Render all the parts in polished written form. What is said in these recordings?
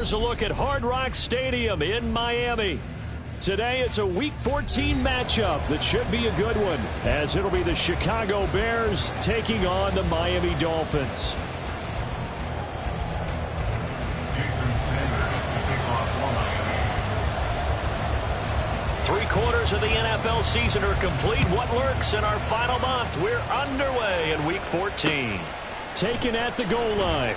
Here's a look at Hard Rock Stadium in Miami. Today, it's a Week 14 matchup that should be a good one, as it'll be the Chicago Bears taking on the Miami Dolphins. Three-quarters of the NFL season are complete. What lurks in our final month? We're underway in Week 14. Taken at the goal line.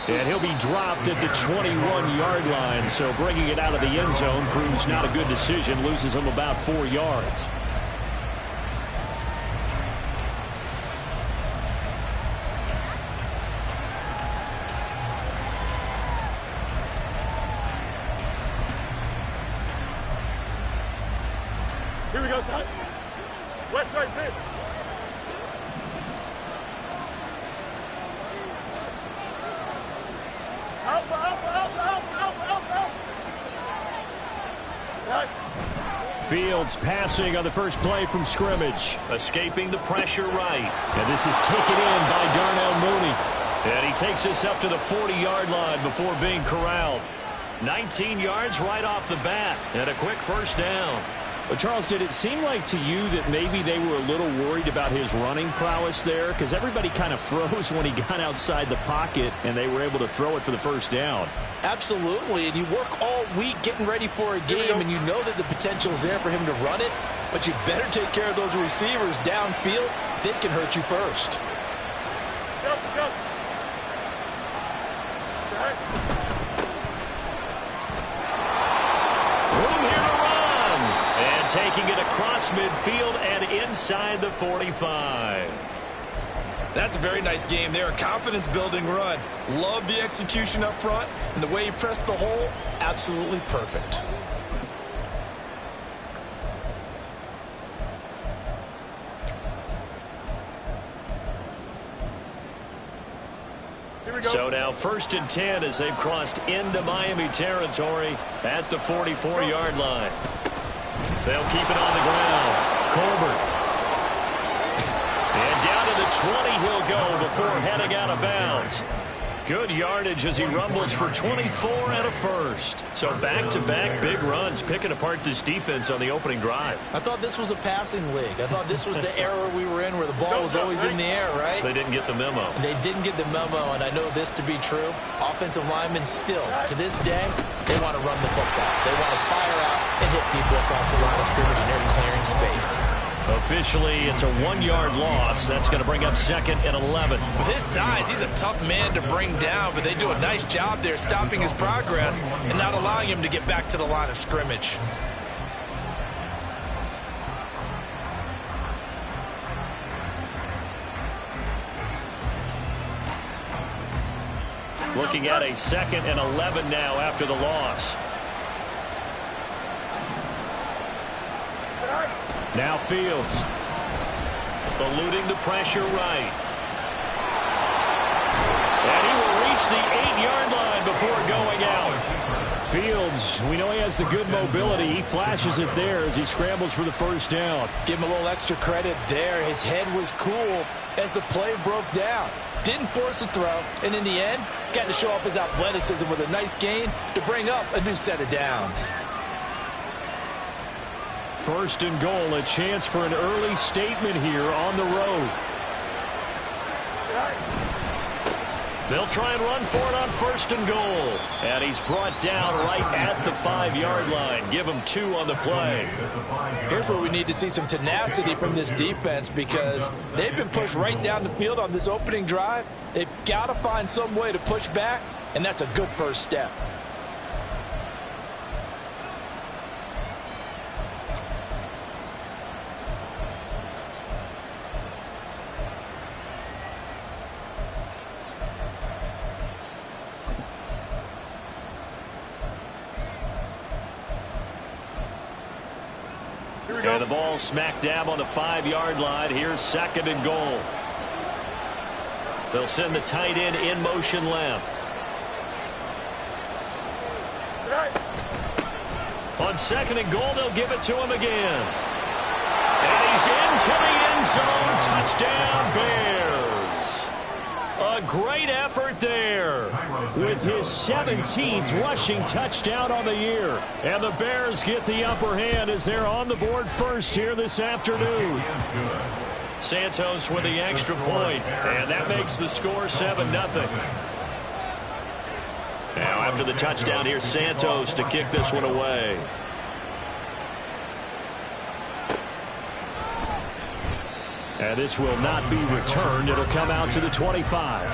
And he'll be dropped at the 21-yard line, so bringing it out of the end zone proves not a good decision, loses him about 4 yards. Here we go, son. West side fit. Fields passing on the first play from scrimmage. Escaping the pressure right. And this is taken in by Darnell Mooney. And he takes this up to the 40-yard line before being corralled. 19 yards right off the bat. And a quick first down. Well, Charles, did it seem like to you that maybe they were a little worried about his running prowess there? Because everybody kind of froze when he got outside the pocket, and they were able to throw it for the first down. Absolutely, and you work all week getting ready for a game, and you know that the potential is there for him to run it, but you better take care of those receivers downfield. They can hurt you first. Go. Taking it across midfield and inside the 45. That's a very nice game there. A confidence-building run. Love the execution up front, and the way he pressed the hole, absolutely perfect. Here we go. So now 1st and 10 as they've crossed into Miami territory at the 44-yard line. They'll keep it on the ground. Colbert. And down to the 20 he'll go before heading out of bounds. Good yardage as he rumbles for 24 and a first. So back-to-back big runs picking apart this defense on the opening drive. I thought this was a passing league. I thought this was the era we were in where the ball was always in the air, right? They didn't get the memo. They didn't get the memo, and I know this to be true. Offensive linemen still, to this day, they want to run the football. They want to fire out and hit people across the line of scrimmage, and they're clearing space. Officially, it's a 1-yard loss. That's going to bring up 2nd and 11. With his size, he's a tough man to bring down, but they do a nice job there stopping his progress and not allowing him to get back to the line of scrimmage. Looking at a 2nd and 11 now after the loss. Now Fields. Eluding the pressure right. And he will reach the 8-yard line before going out. Fields, we know he has the good mobility. He flashes it there as he scrambles for the first down. Give him a little extra credit there. His head was cool as the play broke down. Didn't force a throw, and in the end, got to show off his athleticism with a nice gain to bring up a new set of downs. 1st and goal, a chance for an early statement here on the road. They'll try and run for it on 1st and goal. And he's brought down right at the 5-yard line. Give him 2 on the play. Here's where we need to see some tenacity from this defense because they've been pushed right down the field on this opening drive. They've got to find some way to push back, and that's a good first step. And the ball smack dab on the 5-yard line. Here's 2nd and goal. They'll send the tight end in motion left. On 2nd and goal, they'll give it to him again. And he's into the end zone. Touchdown, Bears. A great effort there with his 17th rushing touchdown on the year. And the Bears get the upper hand as they're on the board first here this afternoon. Santos with the extra point, and that makes the score 7-0. Now after the touchdown, here's Santos to kick this one away. And this will not be returned. It'll come out to the 25.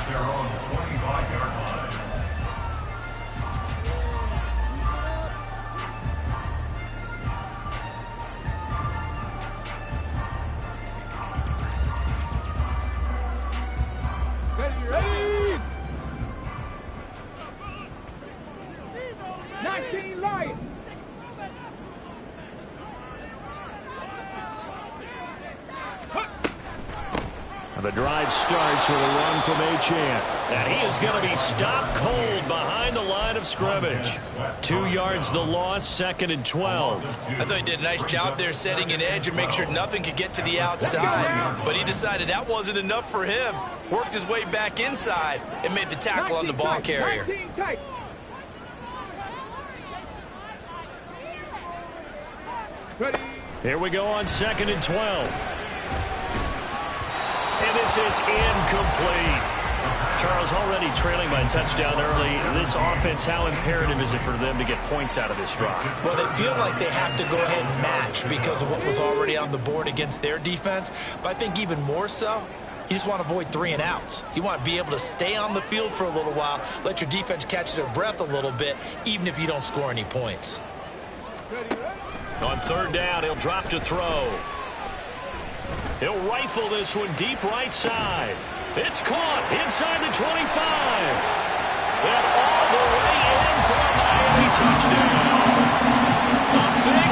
The drive starts with a run from Achane. And he is going to be stopped cold behind the line of scrimmage. 2 yards the loss, 2nd and 12. I thought he did a nice job there setting an edge and make sure nothing could get to the outside. But he decided that wasn't enough for him. Worked his way back inside and made the tackle on the ball carrier. Here we go on 2nd and 12. And this is incomplete. Charles, already trailing by a touchdown early. This offense, how imperative is it for them to get points out of this drive? Well, they feel like they have to go ahead and match because of what was already on the board against their defense. But I think even more so, you just want to avoid 3 and outs. You want to be able to stay on the field for a little while, let your defense catch their breath a little bit, even if you don't score any points. On 3rd down, he'll drop to throw. He'll rifle this one deep right side. It's caught inside the 25. And all the way in for a Miami touchdown. A big...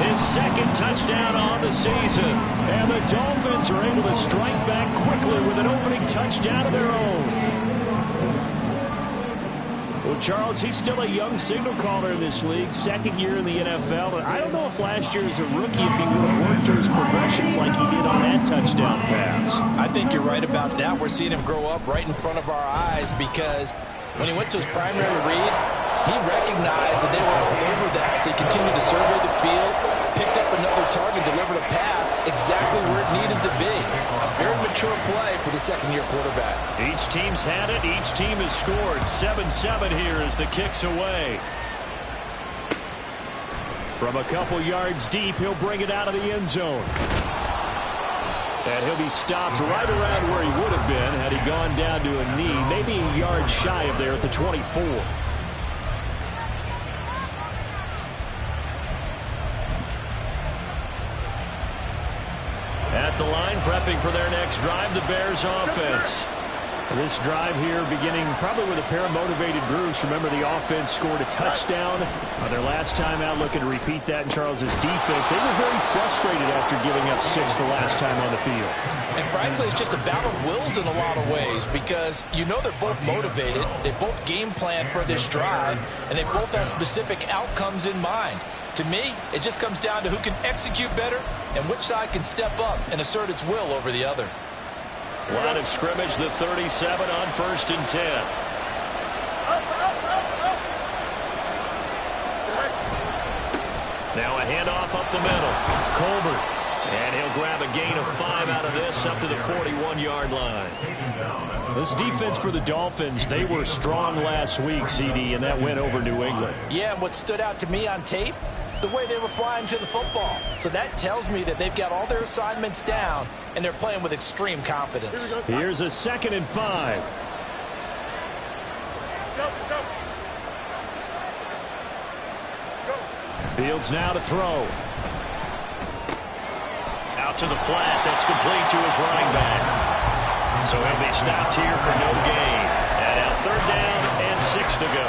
His 2nd touchdown on the season. And the Dolphins are able to strike back quickly with an opening touchdown of their own. Well, Charles, he's still a young signal caller in this league, 2nd year in the NFL. And I don't know if last year as a rookie, if he would have worked through his progressions like he did on that touchdown pass. I think you're right about that. We're seeing him grow up right in front of our eyes because when he went to his primary read, he recognized that they were all over that, so he continued to survey the field, picked up another target, delivered a pass exactly where it needed to be. A very mature play for the 2nd-year quarterback. Each team's had it. Each team has scored. 7-7 here as the kick's away. From a couple yards deep, he'll bring it out of the end zone. And he'll be stopped right around where he would have been had he gone down to a knee, maybe a yard shy of there at the 24. the line, prepping for their next drive, the Bears offense. This drive here beginning probably with a pair of motivated groups. Remember, the offense scored a touchdown on their last time out, looking to repeat that in Charles's defense. They were very frustrated after giving up 6 the last time on the field. And frankly, it's just a battle of wills in a lot of ways because you know they're both motivated. They both game plan for this drive, and they both have specific outcomes in mind. To me, it just comes down to who can execute better and which side can step up and assert its will over the other. Line of scrimmage, the 37 on 1st and 10. Now a handoff up the middle. Colbert. And he'll grab a gain of 5 out of this up to the 41-yard line. This defense for the Dolphins, they were strong last week, CD, and that went over New England. Yeah, and what stood out to me on tape, the way they were flying to the football. So that tells me that they've got all their assignments down, and they're playing with extreme confidence. Here's a 2nd and 5. Fields now to throw. Out to the flat. That's complete to his running back. So he'll be stopped here for no gain. And now 3rd down and 6 to go.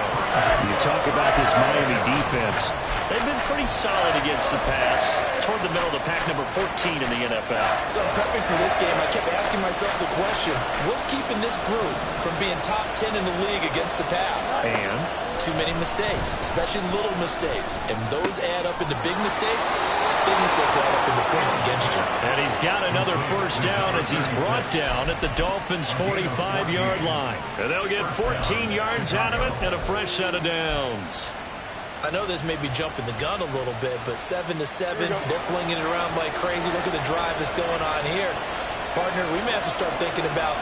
You talk about this Miami defense. They've been pretty solid against the pass. Toward the middle of the pack, number 14 in the NFL. So prepping for this game, I kept asking myself the question, what's keeping this group from being top 10 in the league against the pass? And? Too many mistakes, especially little mistakes. And those add up into big mistakes. Big mistakes add up into points against you. And he's got another 1st down as he's brought down at the Dolphins' 45-yard line. And they'll get 14 yards out of it and a fresh set of downs. I know this may be jumping the gun a little bit, but 7-7, they're flinging it around like crazy. Look at the drive that's going on here. Partner, we may have to start thinking about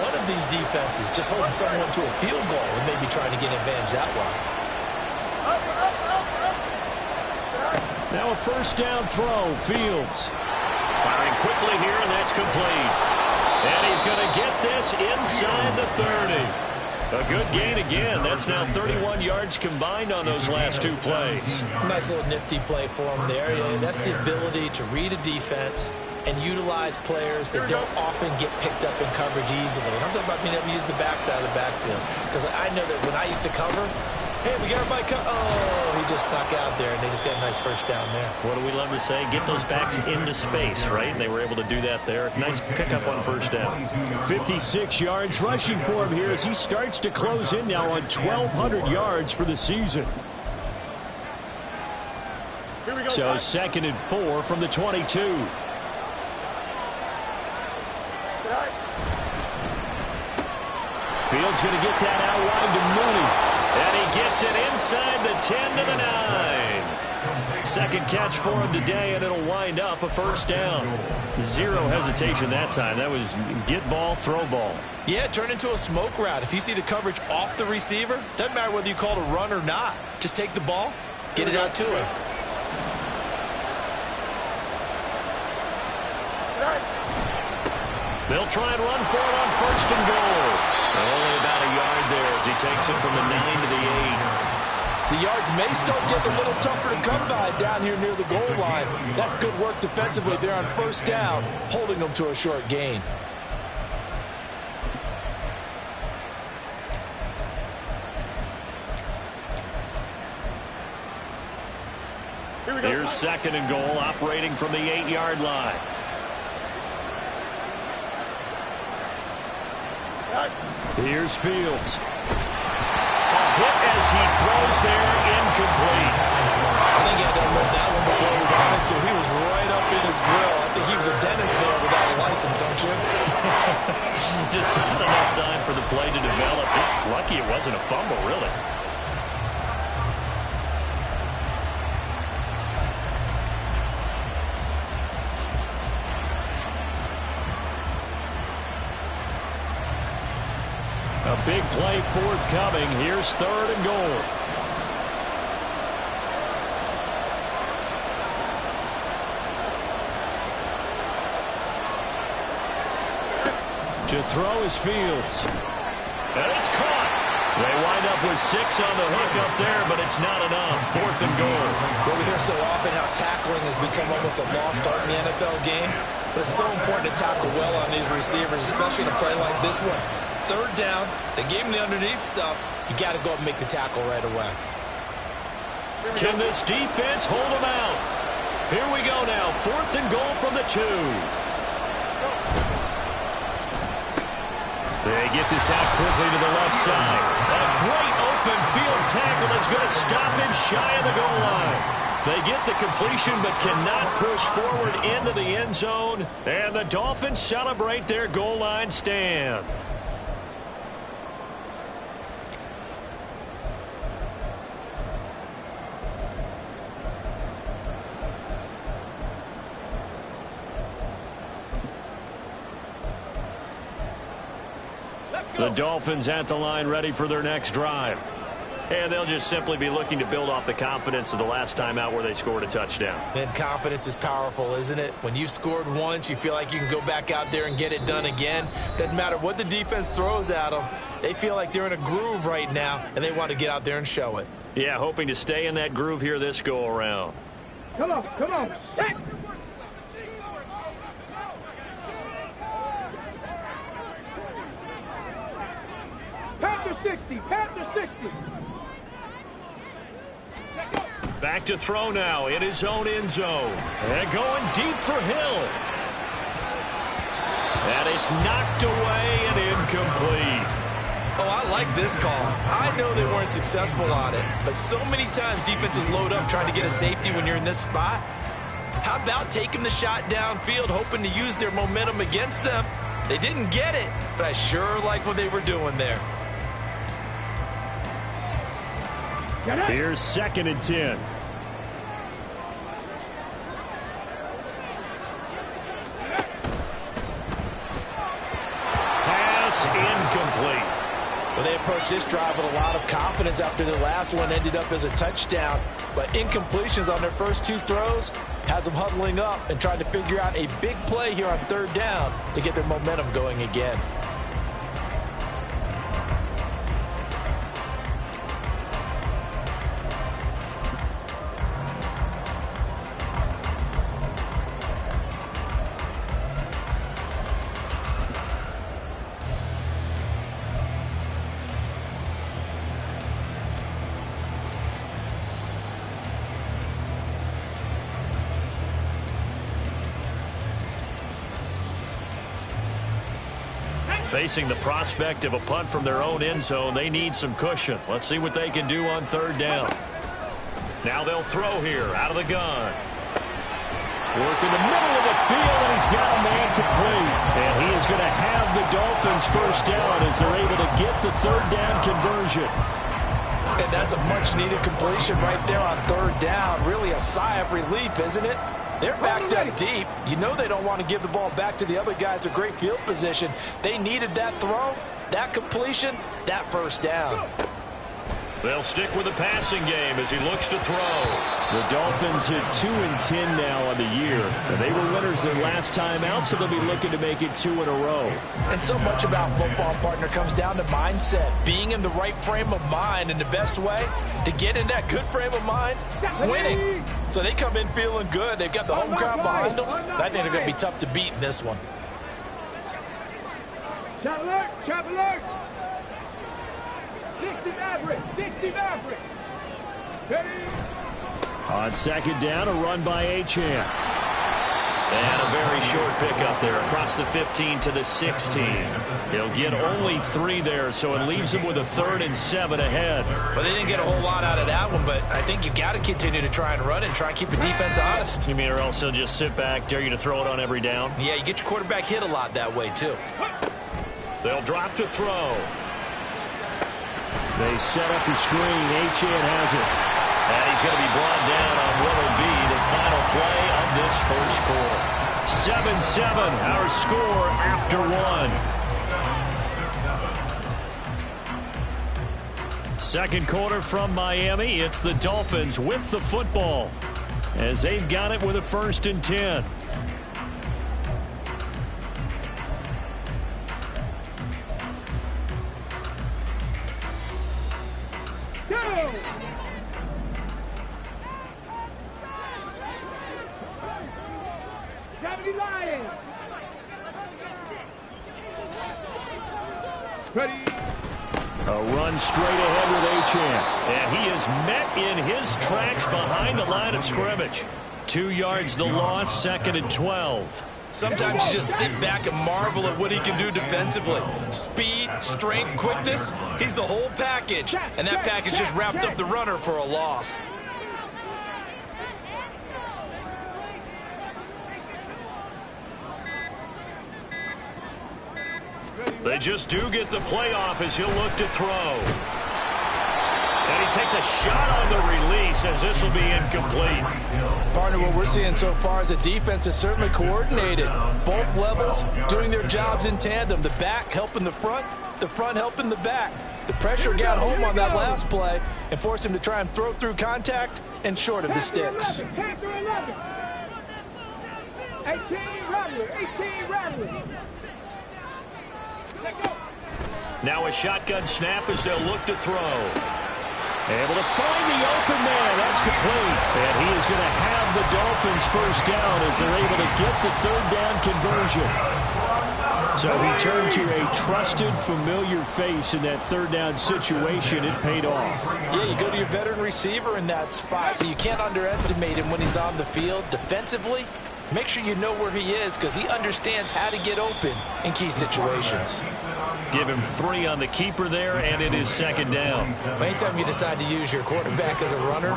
one of these defenses just holding someone to a field goal and maybe trying to get an advantage that way. Now a 1st down throw. Fields firing quickly here, and that's complete. And he's going to get this inside the 30. A good gain again. That's now 31 yards combined on those last 2 plays. Nice little nifty play for him there. Yeah, that's the ability to read a defense and utilize players that don't often get picked up in coverage easily. And I'm talking about being able to use the backside of the backfield. Because I know that when I used to cover, hey, we got everybody oh, he just snuck out there, and they just got a nice 1st down there. What do we love to say? Get those backs into space, right? And they were able to do that there. Nice pickup on 1st down. 56 yards rushing for him here as he starts to close in now on 1,200 yards for the season. So 2nd and 4 from the 22. Fields going to get that out wide to Mooney. And he gets it inside the 10 to the 9. 2nd catch for him today, and it'll wind up a 1st down. 0 hesitation that time. That was get ball, throw ball. Yeah, turn into a smoke route. If you see the coverage off the receiver, doesn't matter whether you call it a run or not. Just take the ball, get it out to him. They'll try and run for it on 1st and goal. Only about a yard there as he takes it from the 9 to the 8. The yards may start getting a little tougher to come by down here near the goal line. That's good work defensively there on 1st down, holding them to a short gain. Here's 2nd and goal, operating from the 8-yard line. Here's Fields. A hit as he throws there, incomplete. I think he had to unload that one before he got into. He was right up in his grill. I think he was a dentist there without a license, don't you? Just not enough time for the play to develop. Lucky it wasn't a fumble, really. A big play forthcoming. Here's 3rd and goal. To throw is Fields. And it's caught. They wind up with 6 on the hook up there, but it's not enough. 4th and goal. Well, we hear so often how tackling has become almost a lost art in the NFL game, but it's so important to tackle well on these receivers, especially in a play like this one. 3rd down, they gave him the underneath stuff. You got to go up and make the tackle right away. Can this defense hold them out? Here we go now. 4th and goal from the 2. They get this out quickly to the left side. A great open field tackle is going to stop him shy of the goal line. They get the completion but cannot push forward into the end zone. And the Dolphins celebrate their goal line stand. The Dolphins at the line ready for their next drive. And they'll just simply be looking to build off the confidence of the last time out where they scored a touchdown. And confidence is powerful, isn't it? When you've scored once, you feel like you can go back out there and get it done again. Doesn't matter what the defense throws at them. They feel like they're in a groove right now, and they want to get out there and show it. Yeah, hoping to stay in that groove here this go-around. Come on, come on. Set. Panther 60, Panther 60. Back to throw now in his own end zone. And going deep for Hill. And it's knocked away and incomplete. Oh, I like this call. I know they weren't successful on it, but so many times defenses load up trying to get a safety when you're in this spot. How about taking the shot downfield, hoping to use their momentum against them? They didn't get it, but I sure like what they were doing there. Here's 2nd and 10. Pass incomplete. Well, they approached this drive with a lot of confidence after the last one ended up as a touchdown. But incompletions on their first 2 throws has them huddling up and trying to figure out a big play here on 3rd down to get their momentum going again. Facing the prospect of a punt from their own end zone, they need some cushion. Let's see what they can do on 3rd down. Now they'll throw here out of the gun. Work in the middle of the field, and he's got a man complete. And he is going to have the Dolphins' first down as they're able to get the 3rd down conversion. And that's a much-needed completion right there on 3rd down. Really a sigh of relief, isn't it? They're backed up deep. You know they don't want to give the ball back to the other guys. A great field position. They needed that throw, that completion, that first down. They'll stick with the passing game as he looks to throw. The Dolphins at 2-10 now on the year. And they were winners their last time out, so they'll be looking to make it 2 in a row. And so much about football, partner, comes down to mindset. Being in the right frame of mind, and the best way to get in that good frame of mind, winning. So they come in feeling good. They've got the home crowd behind them. I think they're going to be tough to beat in this one. Chop alert, chop alert. 60 Maverick, 60 Maverick. Ready? On 2nd down, a run by Achane. And a very short pickup there across the 15 to the 16. He'll get only 3 there, so it leaves him with a 3rd and 7 ahead. Well, they didn't get a whole lot out of that one, but I think you've got to continue to try and run and try and keep the defense honest. You mean, or else he'll just sit back, dare you to throw it on every down? Yeah, you get your quarterback hit a lot that way, too. They'll drop to throw. They set up the screen. Achane has it. And he's going to be brought down on what will be the final play of this first quarter. 7-7, our score after 1. Second quarter from Miami. It's the Dolphins with the football as they've got it with a 1st and 10. Lions. Ready. A run straight ahead with Achane. And he is met in his tracks behind the line of scrimmage. 2 yards the loss, 2nd and 12. Sometimes you just sit back and marvel at what he can do defensively. Speed, strength, quickness, he's the whole package. And that package just wrapped up the runner for a loss. They just do get the playoff as he'll look to throw. And he takes a shot on the release as this will be incomplete. Partner, what we're seeing so far is the defense is certainly coordinated. Both levels doing their jobs in tandem. The back helping the front helping the back. The pressure got home on that last play and forced him to try and throw through contact and short of the sticks. 18 Rattler. Now a shotgun snap as they'll look to throw. Able to find the open man. That's complete. And he is going to have the Dolphins first down as they're able to get the 3rd down conversion. So he turned to a trusted, familiar face in that 3rd down situation. It paid off. Yeah, you go to your veteran receiver in that spot, so you can't underestimate him when he's on the field. Defensively, make sure you know where he is because he understands how to get open in key situations. Give him 3 on the keeper there, and it is 2nd down. Anytime you decide to use your quarterback as a runner,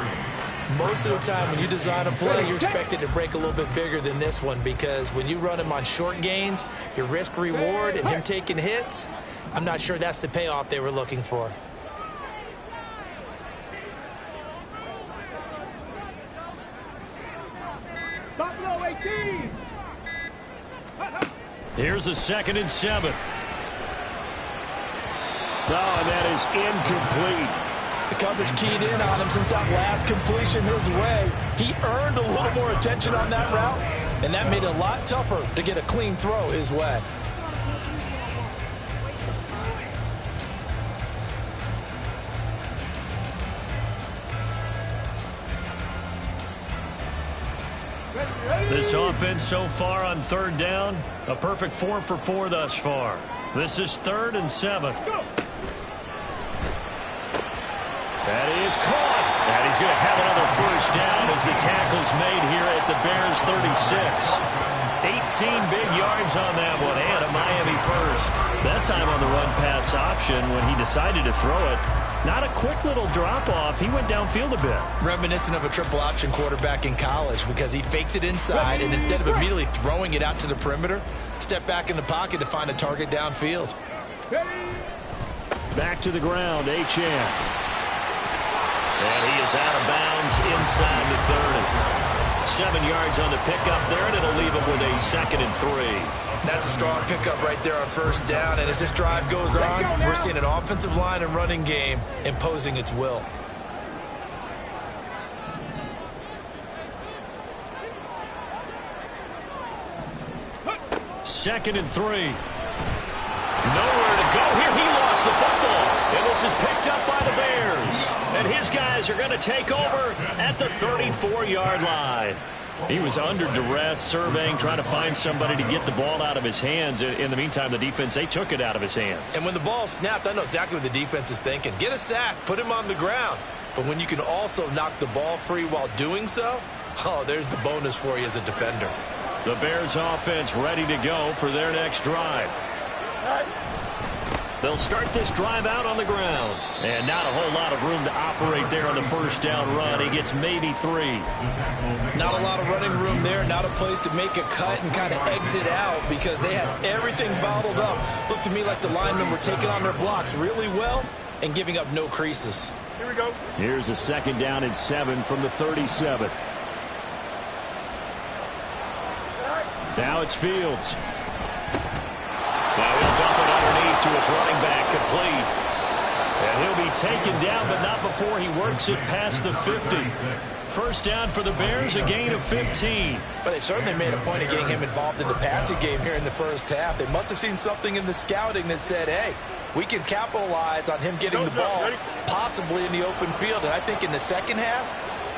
most of the time when you design a play, you're expected to break a little bit bigger than this one because when you run him on short gains, your risk-reward and him taking hits, I'm not sure that's the payoff they were looking for. Stop low, 18. Here's a 2nd and 7. No, and that is incomplete. The coverage keyed in on him since that last completion his way. He earned a little more attention on that route, and that made it a lot tougher to get a clean throw his way. This offense so far on 3rd down, a perfect 4 for 4 thus far. This is 3rd and 7. That is caught. And he's going to have another first down as the tackle's made here at the Bears 36. 18 big yards on that one and a Miami first. That time on the run-pass option when he decided to throw it. Not a quick little drop-off. He went downfield a bit. Reminiscent of a triple option quarterback in college because he faked it inside and instead of immediately throwing it out to the perimeter, stepped back in the pocket to find a target downfield. Back to the ground, Achane. And he is out of bounds inside the 30. 7 yards on the pickup there, and it'll leave him with a 2nd and 3. That's a strong pickup right there on first down. And as this drive goes on, we're seeing an offensive line and running game imposing its will. Second and 3. Nowhere to go here. He lost the football. And this is picked up by the Bears. And his guys are going to take over at the 34-yard line. He was under duress, surveying, trying to find somebody to get the ball out of his hands. In the meantime, the defense, they took it out of his hands. And when the ball snapped, I know exactly what the defense is thinking. Get a sack, put him on the ground. But when you can also knock the ball free while doing so, oh, there's the bonus for you as a defender. The Bears offense ready to go for their next drive. They'll start this drive out on the ground. And not a whole lot of room to operate there on the first down run. He gets maybe 3. Not a lot of running room there. Not a place to make a cut and kind of exit out because they had everything bottled up. Looked to me like the linemen were taking on their blocks really well and giving up no creases. Here we go. Here's a 2nd down and 7 from the 37. Now it's Fields. Now he'll dump it underneath to his running back, complete. And he'll be taken down, but not before he works it past the 50. First down for the Bears, a gain of 15. But they certainly made a point of getting him involved in the passing game here in the first half. They must have seen something in the scouting that said, hey, we can capitalize on him getting the ball, possibly in the open field. And I think in the second half,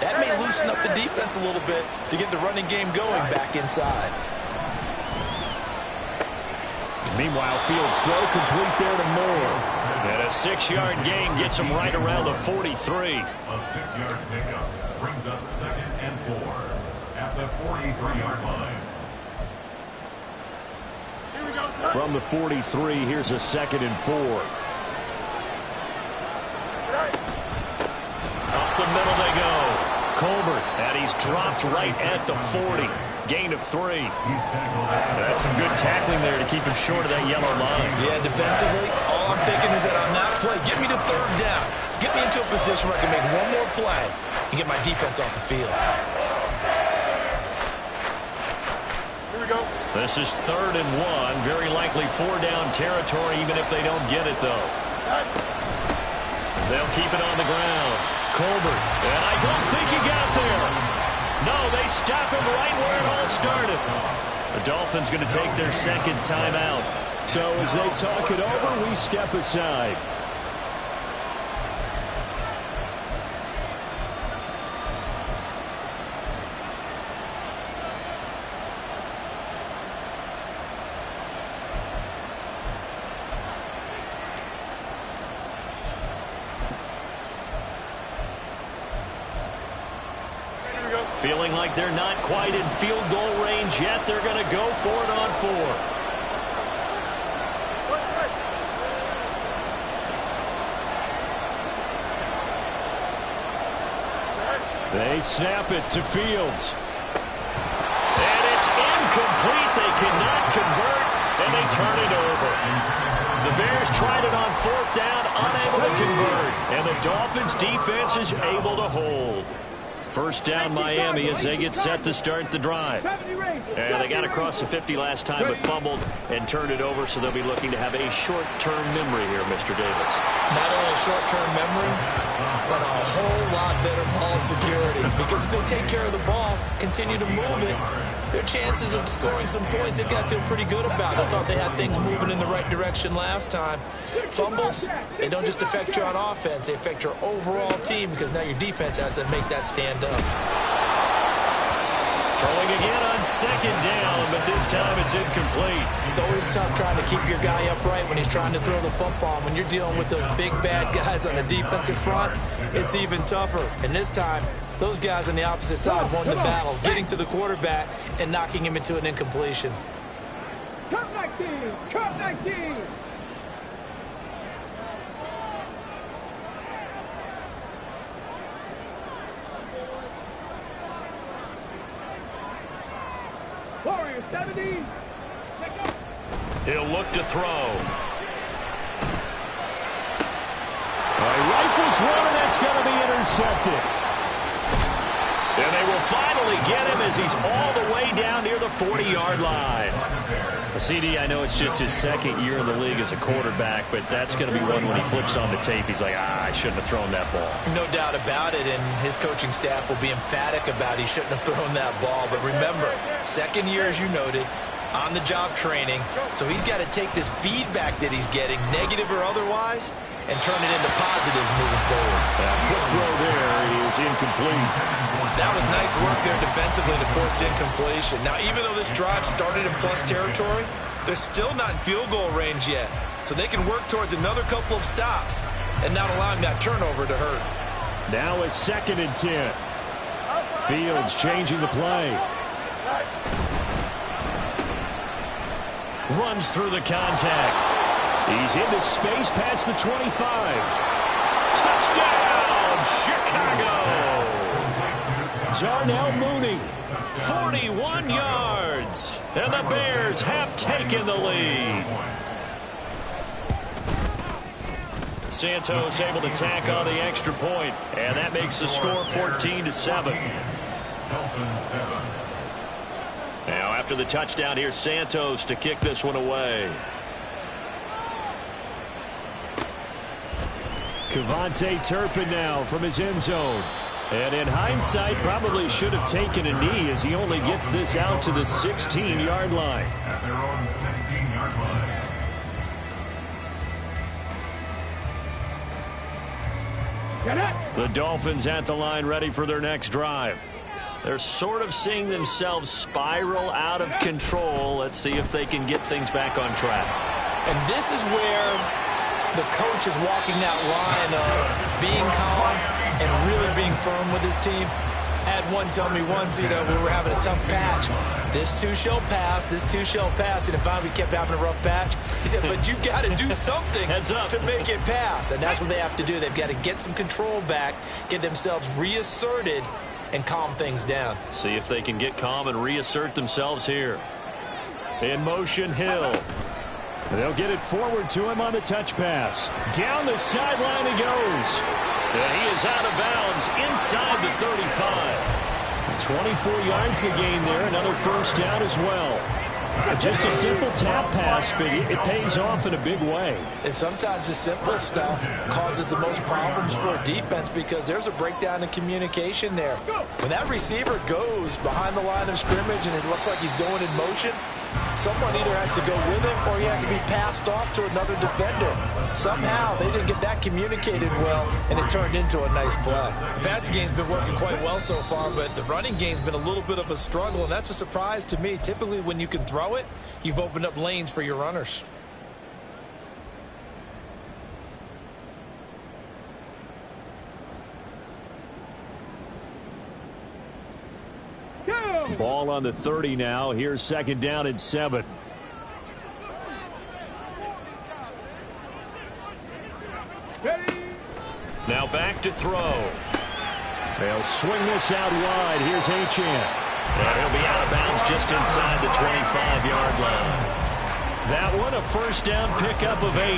that may loosen up the defense a little bit to get the running game going back inside. Meanwhile, Fields' throw complete there to Moore. And a 6-yard gain gets him right around the 43. A 6-yard pickup brings up 2nd and 4 at the 43-yard line. From the 43, here's a 2nd and 4. Up the middle they go. Colbert, and he's dropped right at the 40. Gain of 3. That's some good tackling there to keep him short of that yellow line. Yeah, defensively, all I'm thinking is that on that play, get me to 3rd down. Get me into a position where I can make one more play and get my defense off the field. Here we go. This is 3rd and 1. Very likely 4-down territory, even if they don't get it, though. They'll keep it on the ground. Colbert, and I don't think he got there. No, they stop him right where it all started. The Dolphins going to take their 2nd timeout. So as they talk it over, we step aside. Feeling like they're not quite in field goal range yet. They're going to go for it on 4th. They snap it to Fields. And it's incomplete. They cannot convert, and they turn it over. The Bears tried it on 4th down, unable to convert. And the Dolphins' defense is able to hold. 1st down Miami as they get set to start the drive. And they got across the 50 last time but fumbled and turned it over, so they'll be looking to have a short-term memory here, Mr. Davis. Not only a short-term memory, but a whole lot better ball security. Because if they take care of the ball, continue to move it, their chances of scoring some points, they've got to feel pretty good about. I thought they had things moving in the right direction last time. Fumbles, they don't just affect you on offense, they affect your overall team because now your defense has to make that stand up. Throwing again on 2nd down, but this time it's incomplete. It's always tough trying to keep your guy upright when he's trying to throw the football. When you're dealing with those big, bad guys on the defensive front, it's even tougher. And this time, those guys on the opposite side won the battle, getting to the quarterback and knocking him into an incompletion. Cut 19! Cut 19! Warrior 70. He'll look to throw. Rifles one, and that's going to be intercepted. And they will finally get him as he's all the way down near the 40-yard line. CD, I know it's just his 2nd year in the league as a quarterback, but that's going to be one when he flips on the tape. He's like, I shouldn't have thrown that ball. No doubt about it, and his coaching staff will be emphatic about he shouldn't have thrown that ball. But remember, 2nd year, as you noted, on-the-job training, so he's got to take this feedback that he's getting, negative or otherwise, and turn it into positives moving forward. Quick throw there is incomplete. That was nice work there defensively to force incompletion. Now, even though this drive started in plus territory, they're still not in field goal range yet. So they can work towards another couple of stops and not allowing that turnover to hurt. Now a 2nd and 10. Fields changing the play. Runs through the contact. He's into space past the 25. Touchdown, Chicago! Darnell Mooney, 41 yards. And the Bears have taken the lead. Santos able to tack on the extra point, and that makes the score 14-7. Now, after the touchdown, here's Santos to kick this one away. Kevontae Turpin now from his end zone. And in hindsight, probably should have taken a knee as he only gets this out to the 16-yard line. At their own 16-yard line. Get it! The Dolphins at the line ready for their next drive. They're sort of seeing themselves spiral out of control. Let's see if they can get things back on track. And this is where the coach is walking that line of being calm and really being firm with his team. I had one tell me once, you know, we were having a tough patch. This too shall pass, this too shall pass. And if finally we kept having a rough patch, he said, but you've got to do something to make it pass. And that's what they have to do. They've got to get some control back, get themselves reasserted, and calm things down. See if they can get calm and reassert themselves here. In motion, Hill. They'll get it forward to him on the touch pass. Down the sideline he goes. And he is out of bounds inside the 35. 24 yards to gain there. Another first down as well. Just a simple tap pass, but it pays off in a big way. And sometimes the simple stuff causes the most problems for a defense because there's a breakdown in communication there. When that receiver goes behind the line of scrimmage and it looks like he's going in motion, someone either has to go with him or he has to be passed off to another defender. Somehow they didn't get that communicated well, and it turned into a nice play. The passing game's been working quite well so far, but the running game's been a little bit of a struggle, and that's a surprise to me. Typically, when you can throw it, you've opened up lanes for your runners. Ball on the 30 now. Here's second down and 7. Now back to throw. They'll swing this out wide. Here's Achane. And he'll be out of bounds just inside the 25-yard line. That one a first down pickup of 8.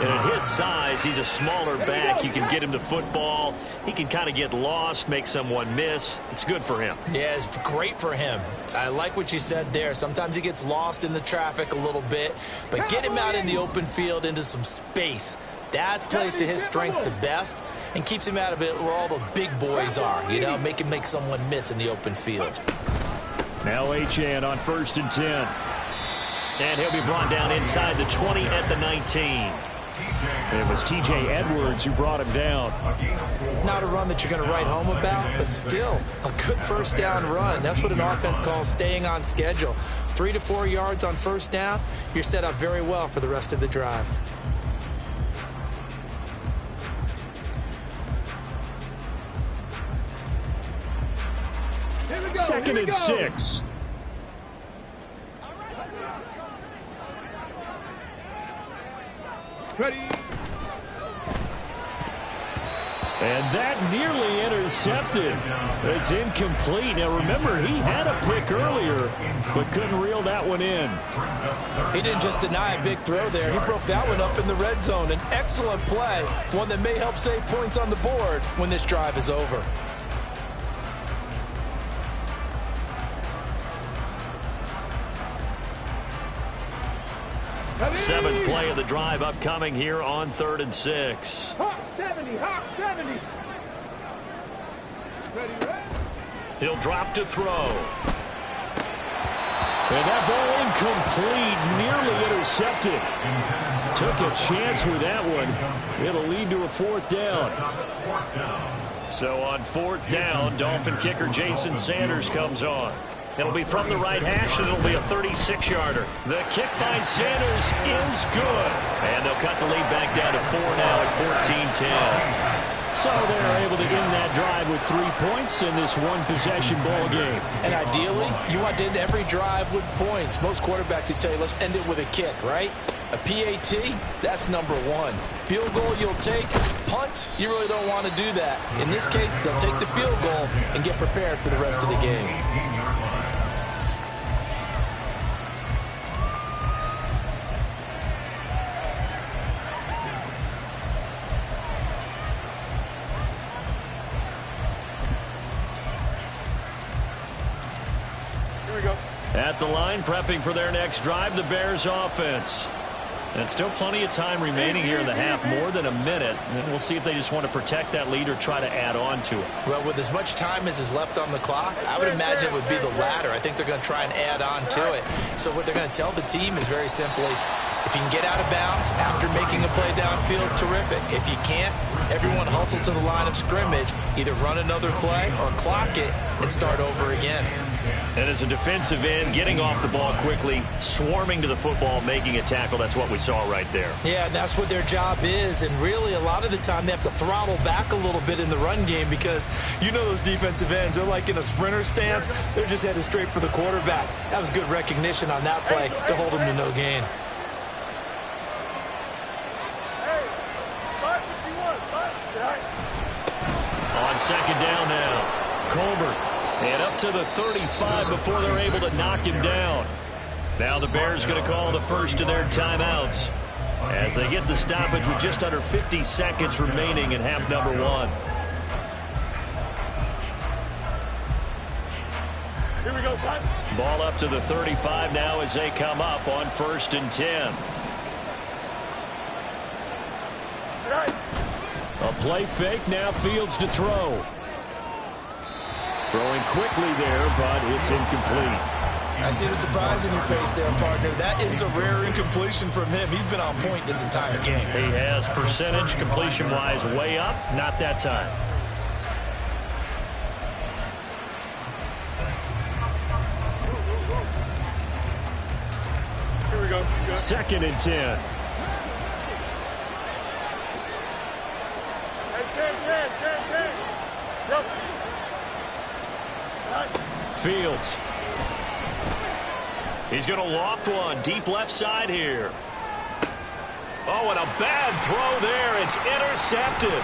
And at his size, he's a smaller back. You can get him the football. He can kind of get lost, make someone miss. It's good for him. Yeah, it's great for him. I like what you said there. Sometimes he gets lost in the traffic a little bit, but get him out in the open field into some space. That plays to his strengths the best and keeps him out of it where all the big boys are, you know, make him make someone miss in the open field. Now Achane on 1st and 10. And he'll be brought down inside the 20 at the 19. It was T.J. Edwards who brought him down. Not a run that you're going to write home about, but still a good first down run. That's what an offense calls staying on schedule. 3 to 4 yards on first down, you're set up very well for the rest of the drive. Second and 6. Ready. And that nearly intercepted. It's incomplete. Now remember, he had a pick earlier, but couldn't reel that one in. He didn't just deny a big throw there. He broke that one up in the red zone. An excellent play, one that may help save points on the board when this drive is over. Seventh play of the drive upcoming here on 3rd and 6. Hawk 70, Hawk 70. Ready, ready. He'll drop to throw. And that ball incomplete, nearly intercepted. Took a chance with that one. It'll lead to a 4th down. So on 4th down, Dolphin kicker Jason Sanders comes on. It'll be from the right hash, and it'll be a 36-yarder. The kick by Sanders is good. And they'll cut the lead back down to 4 now at 14-10. So they're able to end that drive with 3 points in this one-possession ball game. And ideally, you want to end every drive with points. Most quarterbacks would tell you, let's end it with a kick, right? A PAT, that's number 1. Field goal you'll take. Punts, you really don't want to do that. In this case, they'll take the field goal and get prepared for the rest of the game. At the line, prepping for their next drive, the Bears offense. And still plenty of time remaining here in the half, more than a minute. And we'll see if they just want to protect that lead or try to add on to it. Well, with as much time as is left on the clock, I would imagine it would be the latter. I think they're going to try and add on to it. So what they're going to tell the team is very simply, If you can get out of bounds after making a play downfield, terrific. If you can't, everyone hustle to the line of scrimmage, either run another play or clock it and start over again. And as a defensive end, getting off the ball quickly, swarming to the football, making a tackle, that's what we saw right there. Yeah, that's what their job is, and really a lot of the time they have to throttle back a little bit in the run game because you know those defensive ends, they're like in a sprinter stance, they're just headed straight for the quarterback. That was good recognition on that play to hold them to no gain. On second down now, Colbert. And up to the 35 before they're able to knock him down. Now the Bears going to call the first of their timeouts as they get the stoppage with just under 50 seconds remaining in half number one. Here we go, son. Ball up to the 35 now as they come up on 1st and 10. A play fake, now Fields to throw. Throwing quickly there, but it's incomplete. I see the surprise in your face there, partner. That is a rare incompletion from him. He's been on point this entire game. He has percentage, completion-wise, way up. Not that time. Here we go. 2nd and 10. Fields. He's going to loft one deep left side here. Oh, and a bad throw there. It's intercepted.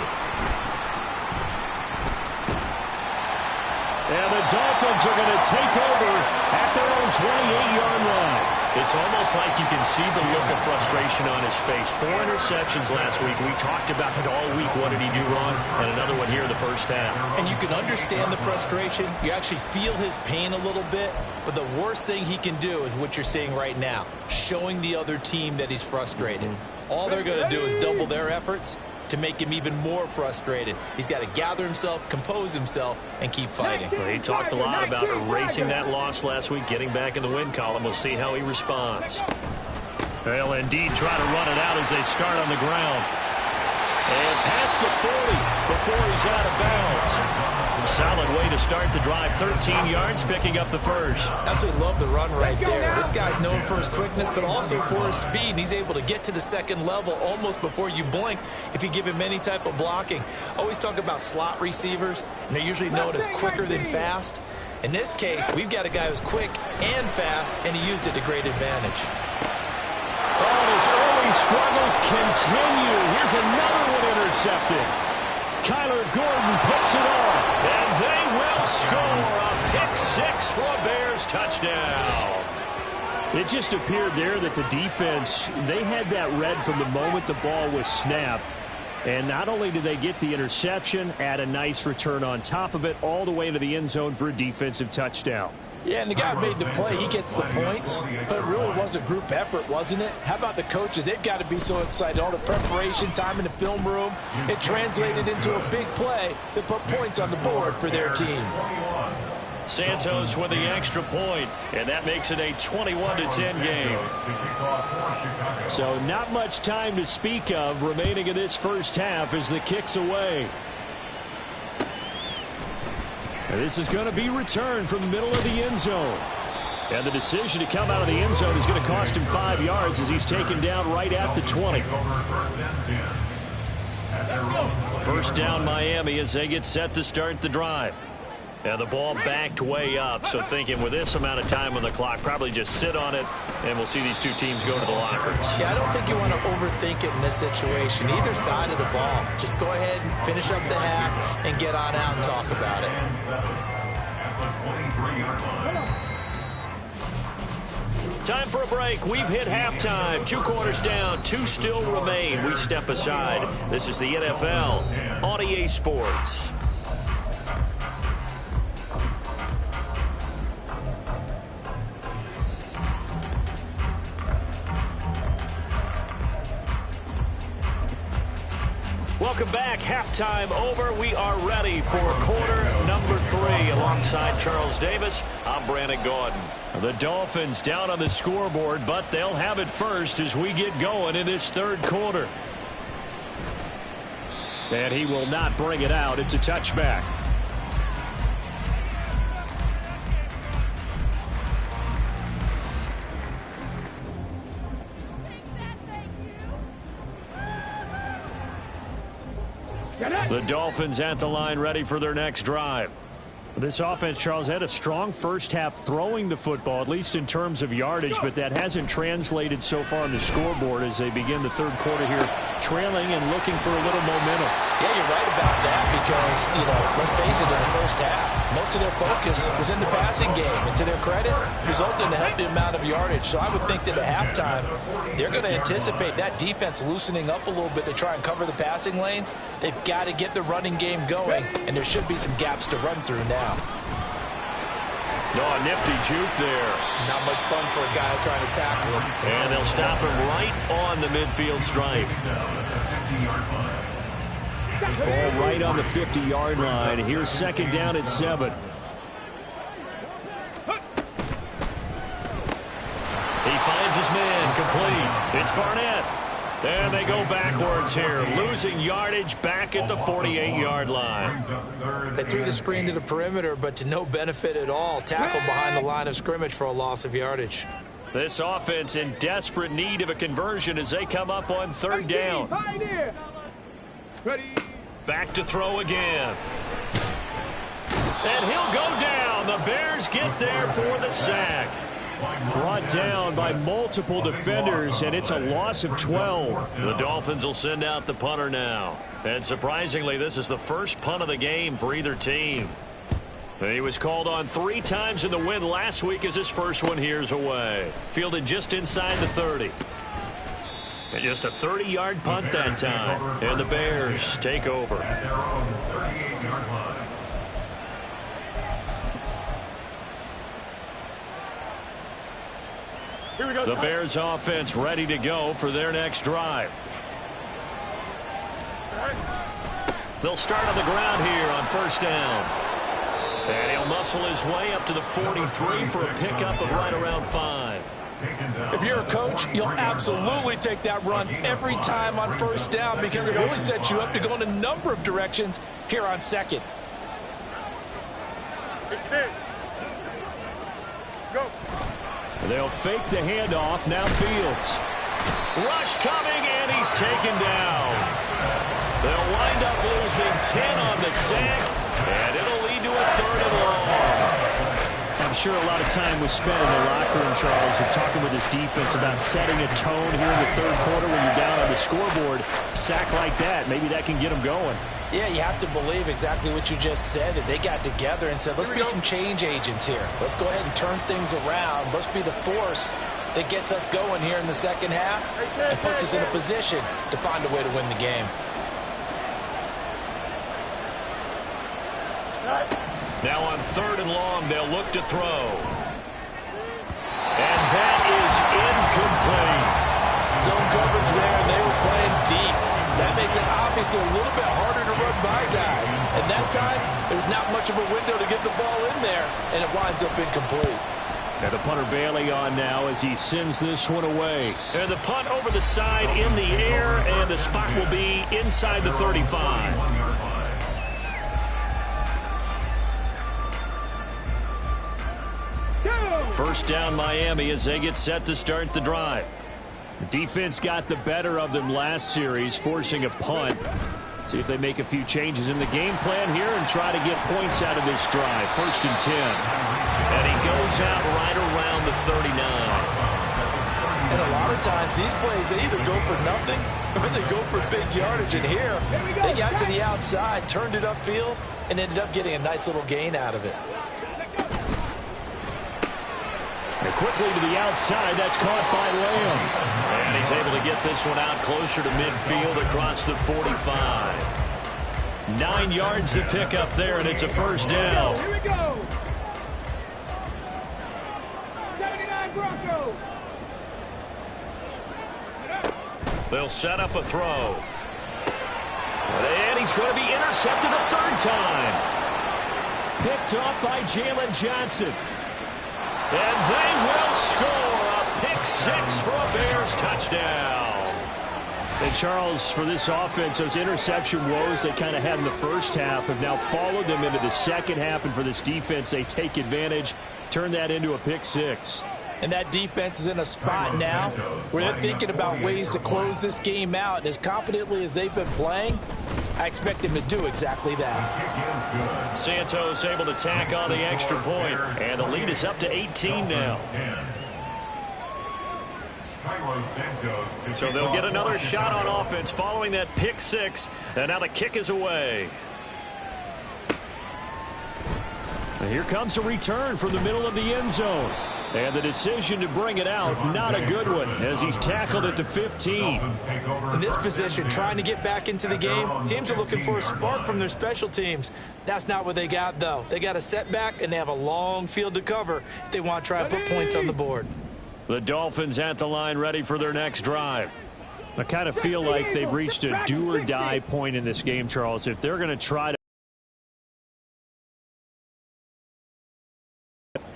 And the Dolphins are going to take over at their own 28-yard line. It's almost like you can see the look of frustration on his face. 4 interceptions last week. We talked about it all week. What did he do wrong? And another one here in the first half. And you can understand the frustration. You actually feel his pain a little bit. But the worst thing he can do is what you're seeing right now, showing the other team that he's frustrated. All they're going to do is double their efforts to make him even more frustrated. He's got to gather himself, compose himself, and keep fighting. Well, he talked a lot about erasing that loss last week, getting back in the win column. We'll see how he responds. They'll indeed try to run it out as they start on the ground. And past the 40 before he's out of bounds. Solid way to start the drive. 13 yards, picking up the first. Absolutely love the run right there. This guy's known for his quickness, but also for his speed. And he's able to get to the second level almost before you blink if you give him any type of blocking. Always talk about slot receivers, and they're usually known as quicker than fast. In this case, we've got a guy who's quick and fast, and he used it to great advantage. Oh, and his early struggles continue. Here's another one intercepted. Kyler Gordon picks it off, and they will score a pick six for a Bears touchdown. It just appeared there that the defense, they had that read from the moment the ball was snapped. And not only did they get the interception, add a nice return on top of it, all the way into the end zone for a defensive touchdown. Yeah, and the guy made the play. He gets the points, but it really was a group effort, wasn't it? How about the coaches? They've got to be so excited. All the preparation time in the film room, it translated into a big play that put points on the board for their team. Santos with the extra point, and that makes it a 21-10 game. So not much time to speak of remaining in this first half as the kick's away. And this is going to be returned from the middle of the end zone. And the decision to come out of the end zone is going to cost him 5 yards as he's taken down right at the 20. First down Miami as they get set to start the drive. And the ball backed way up, so thinking with this amount of time on the clock, probably just sit on it, and we'll see these two teams go to the lockers. Yeah, I don't think you want to overthink it in this situation. Either side of the ball. Just go ahead and finish up the half and get on out and talk about it. Time for a break. We've hit halftime. 2 quarters down, 2 still remain. We step aside. This is the NFL on EA Sports. Welcome back. Halftime over. We are ready for quarter number 3. Alongside Charles Davis, I'm Brandon Gaudin. The Dolphins down on the scoreboard, but they'll have it first as we get going in this third quarter. And he will not bring it out. It's a touchback. The Dolphins at the line ready for their next drive. This offense, Charles, had a strong first half throwing the football, at least in terms of yardage, but that hasn't translated so far on the scoreboard as they begin the third quarter here, trailing and looking for a little momentum. Yeah, you're right about that because, let's face it, in the first half, most of their focus was in the passing game. And to their credit, resulted in a healthy amount of yardage. So I would think that at halftime, they're going to anticipate that defense loosening up a little bit to try and cover the passing lanes. They've got to get the running game going, and there should be some gaps to run through now. Oh, nifty juke there. Not much fun for a guy trying to tackle him. And they'll stop him right on the midfield stripe. Ball right on the 50-yard line. Here's second down at 7. He finds his man complete. It's Barnett. And they go backwards here, losing yardage back at the 48-yard line. They threw the screen to the perimeter, but to no benefit at all. Tackled behind the line of scrimmage for a loss of yardage. This offense in desperate need of a conversion as they come up on third down. Back to throw again. And he'll go down. The Bears get there for the sack. Brought down by multiple defenders, and it's a loss of 12. The Dolphins will send out the punter now. And surprisingly, this is the first punt of the game for either team. He was called on 3 times in the win last week as his first one here's away. Fielded just inside the 30. And just a 30-yard punt that time. And the Bears take over. The Bears offense ready to go for their next drive. They'll start on the ground here on first down. And he'll muscle his way up to the 43 for a pickup of right around 5. If you're a coach, you'll absolutely take that run every time on first down because it really sets you up to go in a number of directions here on second. Go. They'll fake the handoff. Now Fields. Rush coming, and he's taken down. They'll wind up losing 10 on the sack, and it'll lead to a 3rd and long. I'm sure a lot of time was spent in the locker room, Charles, and talking with his defense about setting a tone here in the third quarter when you're down on the scoreboard. A sack like that, maybe that can get them going. Yeah, you have to believe exactly what you just said, that they got together and said, let's be some change agents here. Let's go ahead and turn things around. Let's be the force that gets us going here in the second half and puts us in a position to find a way to win the game. Now on 3rd and long, they'll look to throw. And that is incomplete. Zone coverage there, and they were playing deep. That makes it obviously a little bit harder to run by guys. And that time, there was not much of a window to get the ball in there, and it winds up incomplete. And the punter Bailey on now as he sends this one away. And the punt over the side in the air, and the spot will be inside the 35. First down Miami as they get set to start the drive. The defense got the better of them last series, forcing a punt. See if they make a few changes in the game plan here and try to get points out of this drive. 1st and 10. And he goes out right around the 39. And a lot of times, these plays, they either go for nothing or they go for big yardage. And here, they got to the outside, turned it upfield, and ended up getting a nice little gain out of it. And quickly to the outside, that's caught by Lamb. And he's able to get this one out closer to midfield across the 45. 9 yards to pick up there, and it's a first down. Here we go. 79 Broncos. They'll set up a throw. And he's going to be intercepted a third time. Picked up by Jalen Johnson. And they will score a pick six for a Bears touchdown. And, Charles, for this offense, those interception woes they kind of had in the first half have now followed them into the second half. And for this defense, they take advantage, turn that into a pick six. And that defense is in a spot now where they're thinking about ways to close this game out. And as confidently as they've been playing, I expect them to do exactly that. Santos able to tack on the extra point. And the lead is up to 18 now. So they'll get another shot on offense following that pick six. And now the kick is away. And here comes a return from the middle of the end zone. And the decision to bring it out, not a good one, as he's tackled at the 15. In this position, trying to get back into the game, teams are looking for a spark from their special teams. That's not what they got, though. They got a setback, and they have a long field to cover if they want to try and put points on the board. The Dolphins at the line ready for their next drive. I kind of feel like they've reached a do-or-die point in this game, Charles. If they're going to try to...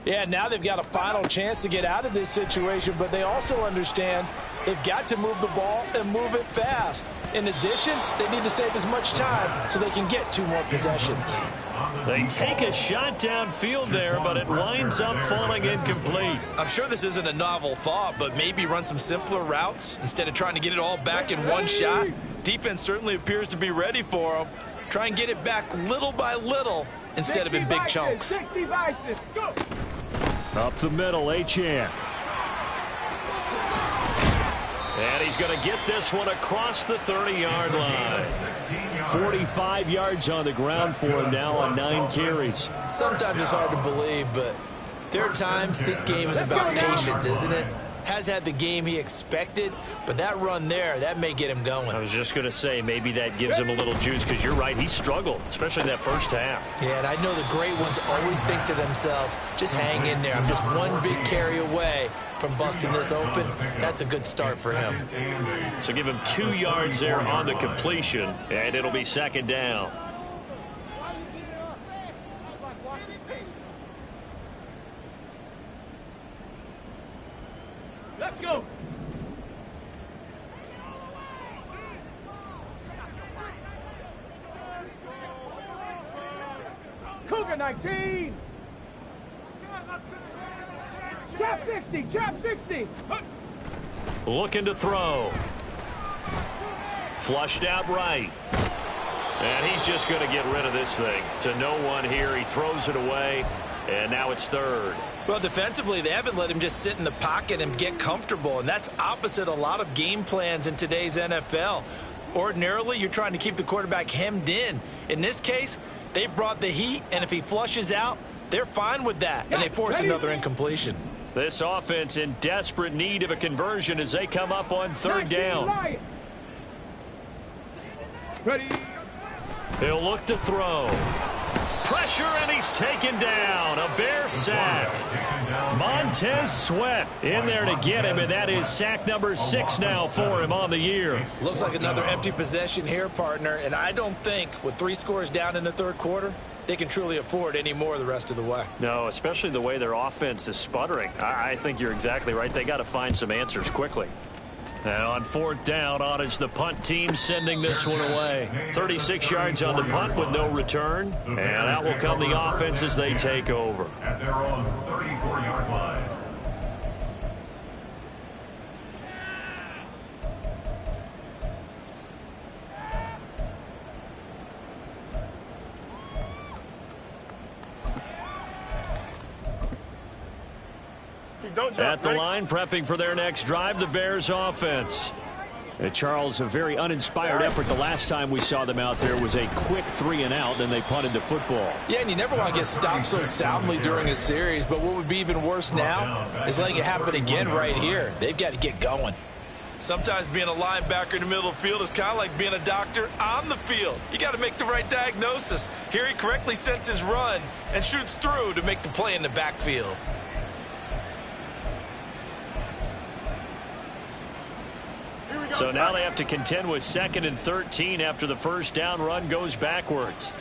Yeah, now they've got a final chance to get out of this situation, but they also understand they've got to move the ball and move it fast. In addition, they need to save as much time so they can get 2 more possessions. They take a shot downfield there, but it winds up falling incomplete. I'm sure this isn't a novel thought, but maybe run some simpler routes instead of trying to get it all back in one shot. Defense certainly appears to be ready for them. Try and get it back little by little instead of in big chunks. Up the middle, Achane. And he's going to get this one across the 30-yard line. 45 yards on the ground for him now on 9 carries. Sometimes it's hard to believe, but there are times this game is about patience, isn't it? Has had the game he expected, but that run there, that may get him going. I was just going to say, maybe that gives him a little juice, because you're right, he struggled, especially that first half. Yeah, and I know the great ones always think to themselves, just hang in there. I'm just one big carry away from busting this open. That's a good start for him. So give him 2 yards there on the completion, and it'll be second down. Let's go. Cougar 19. Trap 60, trap 60. Looking to throw. Flushed out right. And he's just going to get rid of this thing. To no one here. He throws it away. And now it's third. Well, defensively, they haven't let him just sit in the pocket and get comfortable, and that's opposite a lot of game plans in today's NFL. Ordinarily, you're trying to keep the quarterback hemmed in. In this case, they brought the heat, and if he flushes out, they're fine with that, and they force another incompletion. This offense in desperate need of a conversion as they come up on third down. Ready. He'll look to throw. Pressure, and he's taken down. A Bear sack. Montez Sweat in there to get him, and that is sack number 6 now for him on the year. Looks like another empty possession here, partner, and I don't think with 3 scores down in the third quarter, they can truly afford any more the rest of the way. No, especially the way their offense is sputtering. I think you're exactly right. They got to find some answers quickly. And on fourth down, on is the punt team sending this one away. 36 yards on the punt with no return. And out will come the offense as they take over. At their own 34-yard line. At the line, prepping for their next drive, the Bears offense. And Charles, a very uninspired effort. The last time we saw them out there was a quick 3 and out, then they punted the football. Yeah, and you never want to get stopped so soundly during a series, but what would be even worse now is letting it happen again right here. They've got to get going. Sometimes being a linebacker in the middle of the field is kind of like being a doctor on the field. You got to make the right diagnosis. Here he correctly sets his run and shoots through to make the play in the backfield. So now they have to contend with 2nd and 13 after the first down run goes backwards.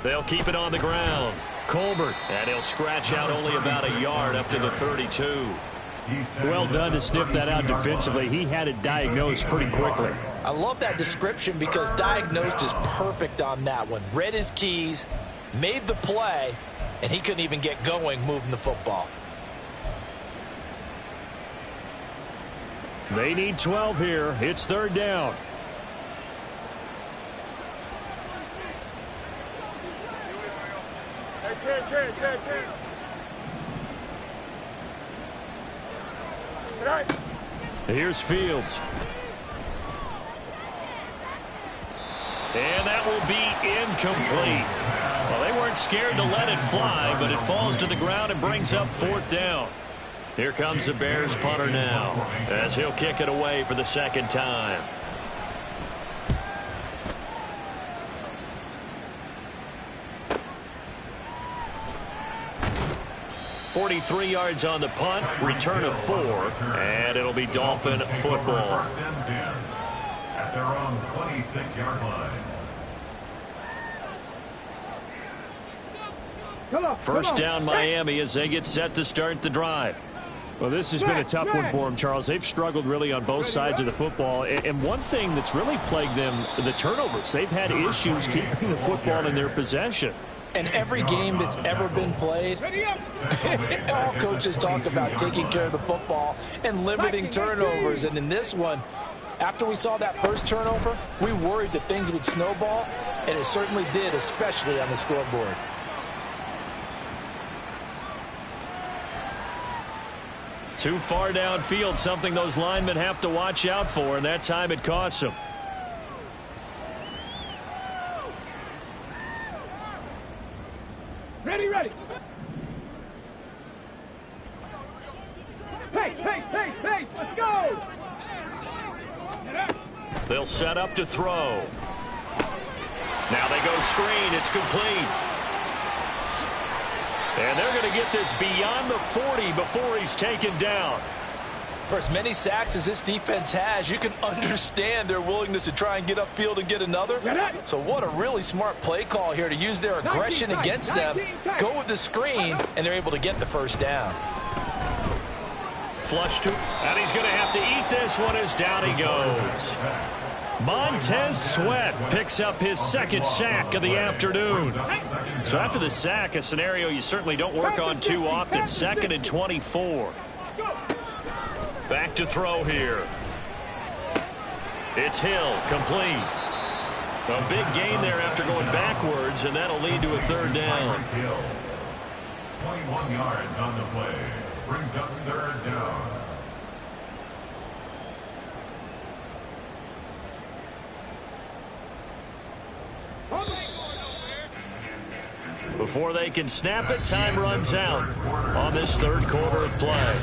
They'll keep it on the ground. Colbert, and he'll scratch out only about a yard up to the 32. Well done to sniff that out defensively. He had it diagnosed pretty quickly. I love that description because diagnosed is perfect on that one. Read his keys, made the play, and he couldn't even get going moving the football. They need 12 here. It's 3rd down. Here's Fields. And that will be incomplete. Well, they weren't scared to let it fly, but it falls to the ground and brings up 4th down. Here comes the Bears punter now, as he'll kick it away for the 2nd time. .43 yards on the punt, return of 4, and it'll be Dolphin football. First and 10 at their own 26-yard line. First down Miami as they get set to start the drive. Well, this has been a tough one for them, Charles. They've struggled really on both sides of the football. And one thing that's really plagued them, the turnovers. They've had issues keeping the football in their possession. And every game that's ever been played, all coaches talk about taking care of the football and limiting turnovers. And in this one, after we saw that first turnover, we worried that things would snowball, and it certainly did, especially on the scoreboard. Too far downfield, something those linemen have to watch out for, and that time it costs them. Ready. Pace, let's go! They'll set up to throw. Now they go screen, it's complete. And they're going to get this beyond the 40 before he's taken down. For as many sacks as this defense has, you can understand their willingness to try and get upfield and get another. So what a really smart play call here to use their aggression against them, go with the screen, and they're able to get the first down. Flush to, and he's going to have to eat this one as down he goes. Montez Sweat picks up his 2nd sack of the afternoon. So after the sack, a scenario you certainly don't work on too often. 2nd and 24. Back to throw here. It's Hill, complete. A big gain there after going backwards, and that'll lead to a 3rd down. 21 yards on the play. Brings up 3rd down. Before they can snap it, time runs out on this 3rd quarter of play.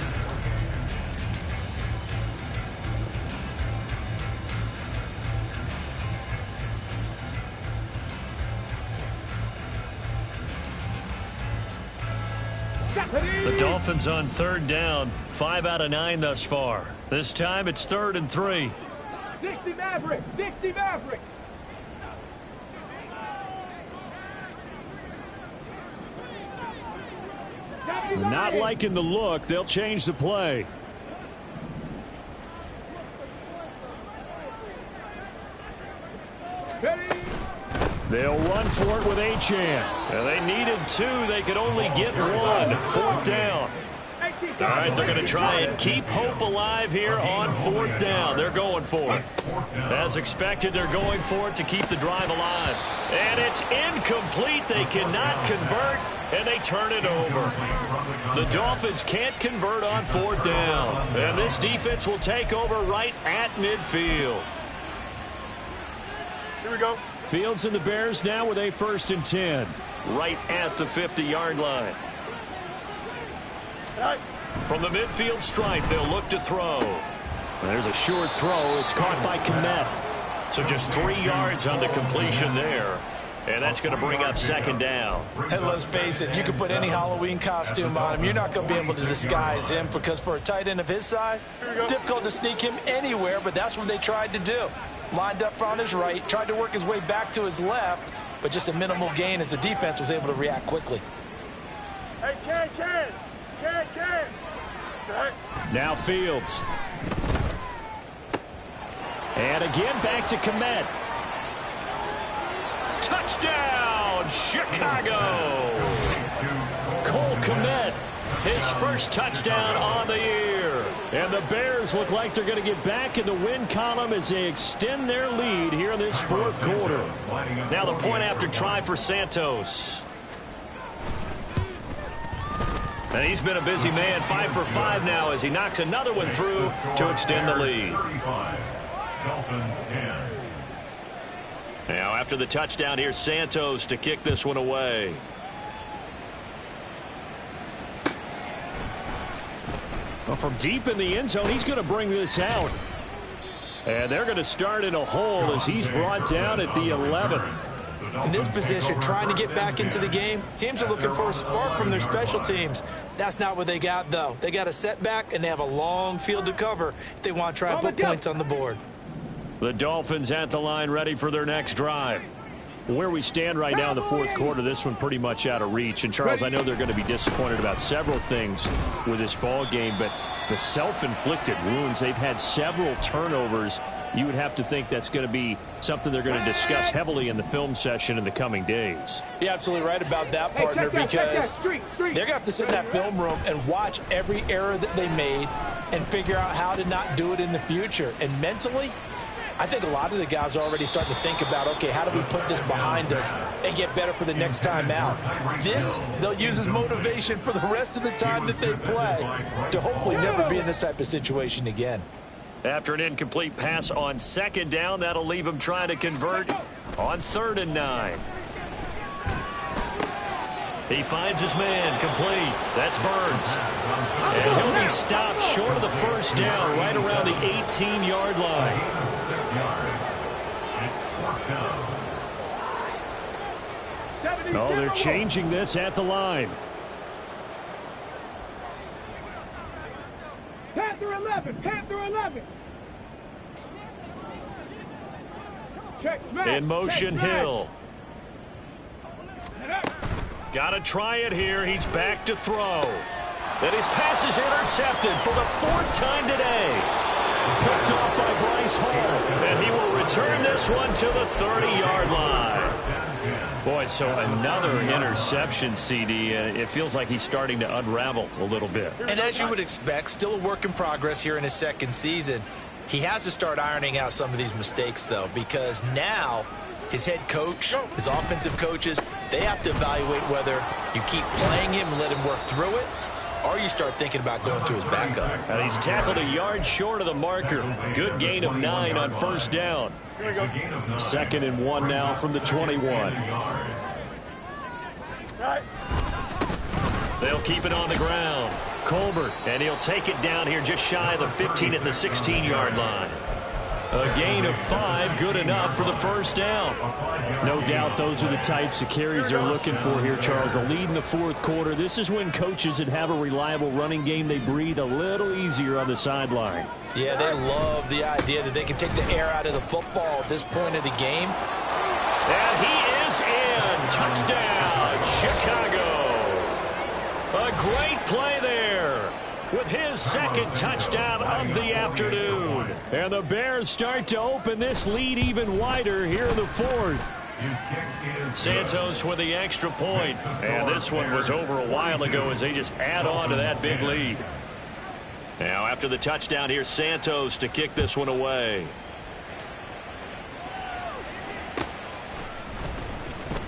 The Dolphins on 3rd down, 5 out of 9 thus far. This time it's 3rd and 3. 60 Maverick! Not liking the look. They'll change the play. They'll run for it with Achane. And they needed 2. They could only get 1. 4th down. All right, they're going to try and keep hope alive here on 4th down. They're going for it. As expected, they're going for it to keep the drive alive. And it's incomplete. They cannot convert, and they turn it over. The Dolphins can't convert on 4th down. And this defense will take over right at midfield. Here we go. Fields and the Bears now with a 1st and 10. Right at the 50-yard line. From the midfield stripe, they'll look to throw. There's a short throw. It's caught by Kmet. So just 3 yards on the completion there. And that's going to bring up second down. And let's face it, you can put any Halloween costume on him. You're not going to be able to disguise him because for a tight end of his size, difficult to sneak him anywhere, but that's what they tried to do. Lined up on his right, tried to work his way back to his left, but just a minimal gain as the defense was able to react quickly. Hey, Ken. Now Fields. And again back to Komet. Touchdown, Chicago! Cole Komet, his first touchdown on the year. And the Bears look like they're going to get back in the win column as they extend their lead here in this fourth quarter. Now the point after try for Santos. And he's been a busy man, 5 for 5 now as he knocks another one through to extend the lead. Dolphins 10. Now after the touchdown, here's Santos to kick this one away. Well, from deep in the end zone, he's going to bring this out. And they're going to start in a hole as he's brought down at the 11. In this position, trying to get back into the game, teams are looking for a spark from their special teams. That's not what they got, though. They got a setback, and they have a long field to cover if they want to try and put points on the board. The Dolphins at the line ready for their next drive. Where we stand right now in the fourth quarter, this one pretty much out of reach. And, Charles, I know they're going to be disappointed about several things with this ball game, but the self-inflicted wounds, they've had several turnovers. You would have to think that's going to be something they're going to discuss heavily in the film session in the coming days. You're absolutely right about that, partner, because they're going to have to sit in that film room and watch every error that they made and figure out how to not do it in the future. And mentally, I think a lot of the guys are already starting to think about, okay, how do we put this behind us and get better for the next time out? This, they'll use as motivation for the rest of the time that they play to hopefully never be in this type of situation again. After an incomplete pass on second down, that'll leave him trying to convert on 3rd and 9. He finds his man complete. That's Burns. And he'll be stopped short of the first down right around the 18-yard line. 6 yards. It's 4th down. Oh, they're changing this at the line. Panther 11. Check smash. In motion, Hill. Got to try it here. He's back to throw. And his pass is intercepted for the 4th time today. Picked off by Bryce Hall. And he will return this one to the 30-yard line. Boy, so another interception, CD. It feels like he's starting to unravel a little bit. And as you would expect, still a work in progress here in his second season. He has to start ironing out some of these mistakes, though, because now his head coach, his offensive coaches, they have to evaluate whether you keep playing him and let him work through it, or you start thinking about going to his backup. And he's tackled a yard short of the marker. Good gain of 9 on first down. 2nd and 1 now from the 21. They'll keep it on the ground. Colbert, and he'll take it down here just shy of the 15 at the 16-yard line. A gain of 5, good enough for the first down. No doubt those are the types of carries they're looking for here, Charles. The lead in the fourth quarter. This is when coaches that have a reliable running game, they breathe a little easier on the sideline. Yeah, they love the idea that they can take the air out of the football at this point of the game. And he is in. Touchdown, Chicago. A great play there with his second touchdown of the afternoon. And the Bears start to open this lead even wider here in the fourth. Santos with the extra point. And this one was over a while ago as they just add on to that big lead. Now after the touchdown, here's Santos to kick this one away.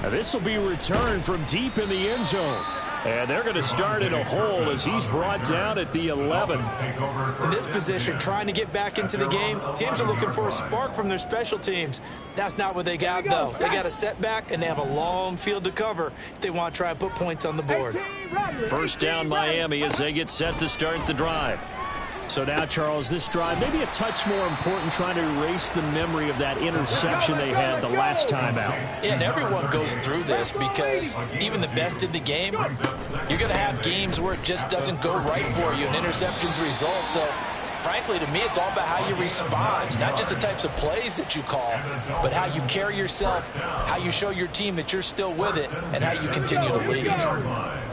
Now this will be returned from deep in the end zone. And they're going to start in a hole as he's brought down at the 11. In this position, trying to get back into the game, teams are looking for a spark from their special teams. That's not what they got, though. They got a setback, and they have a long field to cover if they want to try and put points on the board. First down, Miami, as they get set to start the drive. So now, Charles, this drive maybe a touch more important, trying to erase the memory of that interception they had the last time out. Yeah, and everyone goes through this because even the best in the game, you're going to have games where it just doesn't go right for you and interceptions result. So, frankly, to me, it's all about how you respond, not just the types of plays that you call, but how you carry yourself, how you show your team that you're still with it, and how you continue to lead.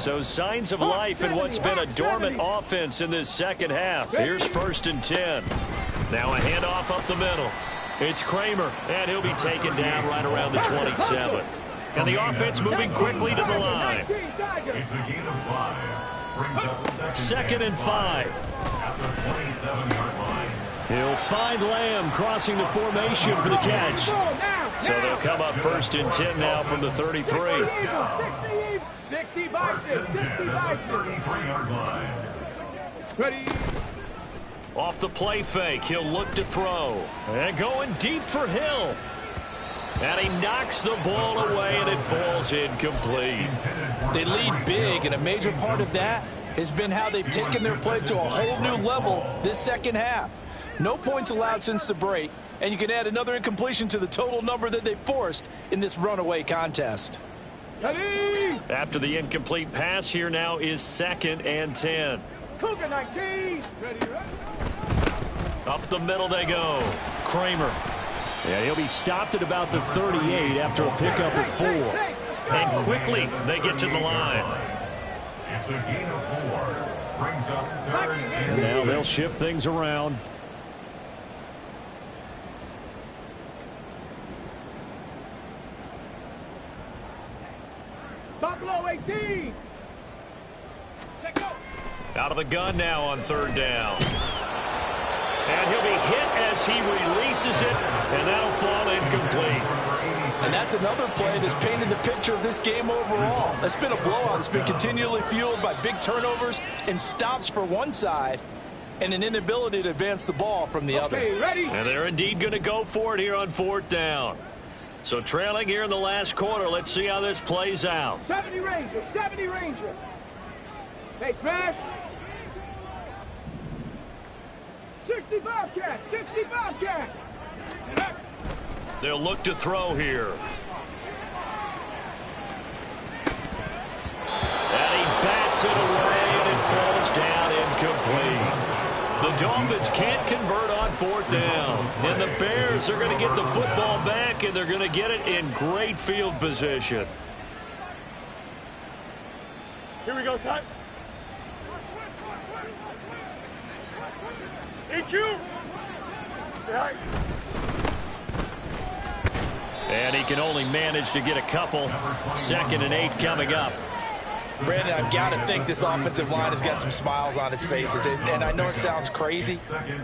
So signs of life in what's been a dormant offense in this second half. Here's 1st and 10. Now a handoff up the middle. It's Kramer, and he'll be taken down right around the 27. And the offense moving quickly to the line. It's a gain of 5. Brings up 2nd and 5. At the 27-yard line. He'll find Lamb crossing the formation for the catch. So they'll come up 1st and 10 now from the 33. 65 33-yard line. Ready. Off the play fake, he'll look to throw. And going deep for Hill. And he knocks the ball away, and it falls incomplete. They lead big, and a major part of that has been how they've taken their play to a whole new level this second half. No points allowed since the break, and you can add another incompletion to the total number that they forced in this runaway contest. Ready. After the incomplete pass, here now is 2nd and 10. Cougar 19. Ready. Up the middle they go. Kramer. Yeah, he'll be stopped at about the 38 after a pickup of 4. And quickly they get to the line. It's a gain of 4. Brings up 3rd and Now they'll shift things around. Buffalo 18. Out of the gun now on 3rd down. And he'll be hit as he releases it, and that'll fall incomplete. And that's another play that's painted the picture of this game overall. It's been a blowout. It's been continually fueled by big turnovers and stops for one side and an inability to advance the ball from the other. Ready. And they're indeed going to go for it here on 4th down. So trailing here in the last quarter, let's see how this plays out. 70 Ranger. 70 Ranger. Hey, smash. 65 cat. 65 cat. They'll look to throw here. And he bats it away, and it falls down incomplete. The Dolphins can't convert on 4th down. And the Bears are going to get the football back, and they're going to get it in great field position. Here we go, son. EQ. And he can only manage to get a couple. 2nd and 8 coming up. Brandon, I've got to think this offensive line has got some smiles on its faces. And I know it sounds crazy,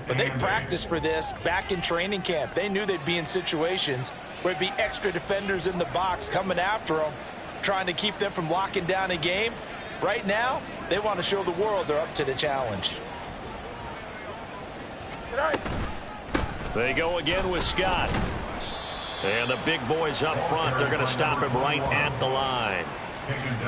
but they practiced for this back in training camp. They knew they'd be in situations where it'd be extra defenders in the box coming after them, trying to keep them from locking down a game. Right now, they want to show the world they're up to the challenge. They go again with Scott. And the big boys up front, they're going to stop him right at the line.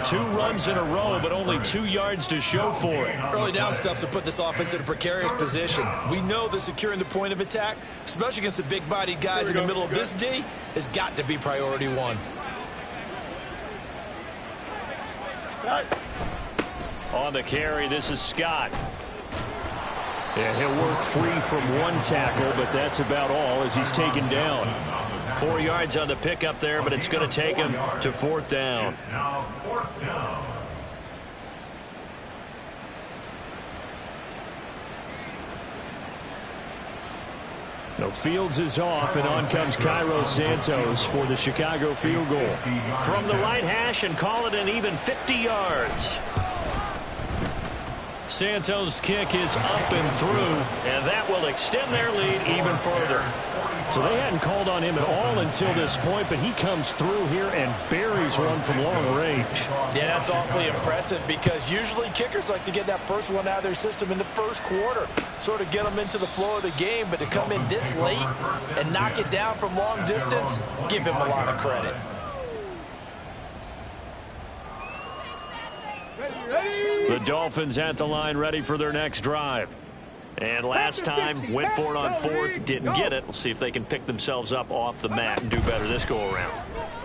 2 runs in a row, but only 2 yards to show for it. Early down stuff's to put this offense in a precarious position. We know that securing the point of attack, especially against the big-bodied guys in the middle of this D, has got to be priority 1. On the carry, this is Scott. Yeah, he'll work free from one tackle, but that's about all as he's taken down. 4 yards on the pickup there, but it's going to take him to 4th down. It's now 4th down. No, Fields is off, and on comes Cairo Santos for the Chicago field goal. From the right hash and call it an even 50 yards. Santos' kick is up and through, and that will extend their lead even further. So they hadn't called on him at all until this point, but he comes through here and buries one from long range. Yeah, that's awfully impressive because usually kickers like to get that first one out of their system in the first quarter, sort of get them into the flow of the game, but to come in this late and knock it down from long distance, give him a lot of credit. The Dolphins at the line ready for their next drive. And last time, went for it on fourth, didn't get it. We'll see if they can pick themselves up off the mat and do better this go-around.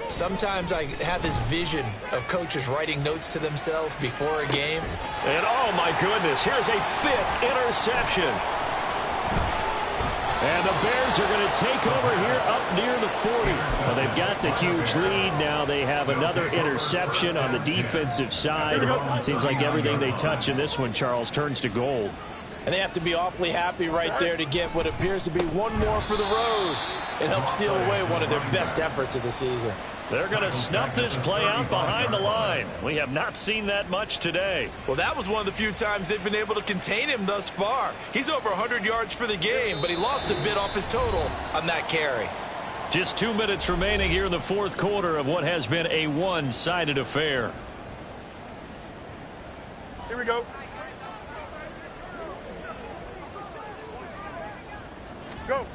Sometimes I have this vision of coaches writing notes to themselves before a game. And, oh, my goodness, here's a 5th interception. And the Bears are going to take over here up near the 40. Well, they've got the huge lead. Now they have another interception on the defensive side. It seems like everything they touch in this one, Charles, turns to gold. And they have to be awfully happy right there to get what appears to be one more for the road. It helps seal away one of their best efforts of the season. They're going to snuff this play out behind the line. We have not seen that much today. Well, that was one of the few times they've been able to contain him thus far. He's over 100 yards for the game, but he lost a bit off his total on that carry. Just 2 minutes remaining here in the fourth quarter of what has been a one-sided affair. Here we go. Go.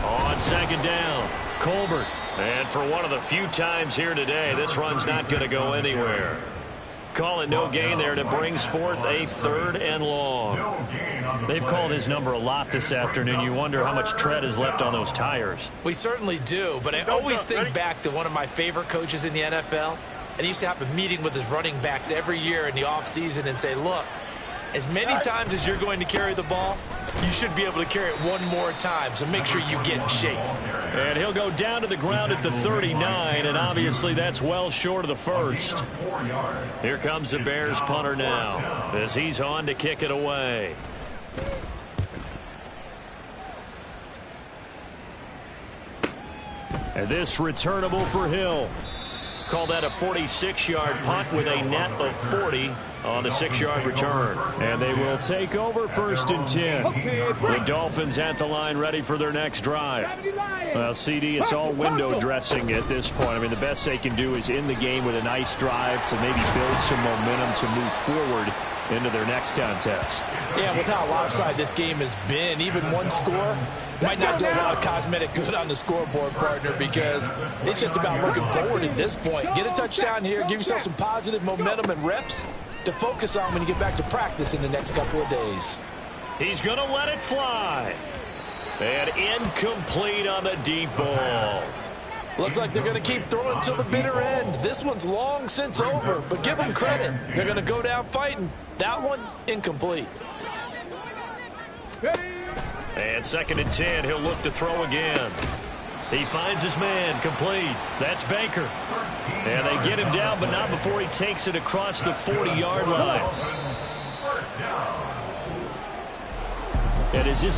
On second down, Colbert. And for one of the few times here today, this run's not going to go anywhere. Call it no gain there, and it brings forth a 3rd and long. They've called his number a lot this afternoon. You wonder how much tread is left on those tires. We certainly do, but I always think back to one of my favorite coaches in the NFL, and he used to have a meeting with his running backs every year in the offseason and say, look, as many times as you're going to carry the ball, you should be able to carry it one more time, so make sure you get in shape. And he'll go down to the ground at the 39, and obviously that's well short of the first. Here comes the Bears punter now as he's on to kick it away. And this returnable for Hill. Call that a 46-yard punt with a net of 40 on the 6-yard return. And they will take over 1st and 10. The Dolphins at the line ready for their next drive. Well, CD, it's all window dressing at this point. I mean, the best they can do is end the game with a nice drive to maybe build some momentum to move forward into their next contest. Yeah, with how lopsided this game has been, even one score might not do a lot of cosmetic good on the scoreboard, partner, because it's just about looking forward at this point. Get a touchdown here, give yourself some positive momentum and reps to focus on when you get back to practice in the next couple of days. He's going to let it fly. And incomplete on the deep ball. Looks like they're going to keep throwing till the bitter end. This one's long since over, but give them credit. They're going to go down fighting. That one, incomplete. And 2nd and 10, he'll look to throw again. He finds his man, complete. That's Baker. And they get him down, but not before he takes it across the 40-yard line. And is this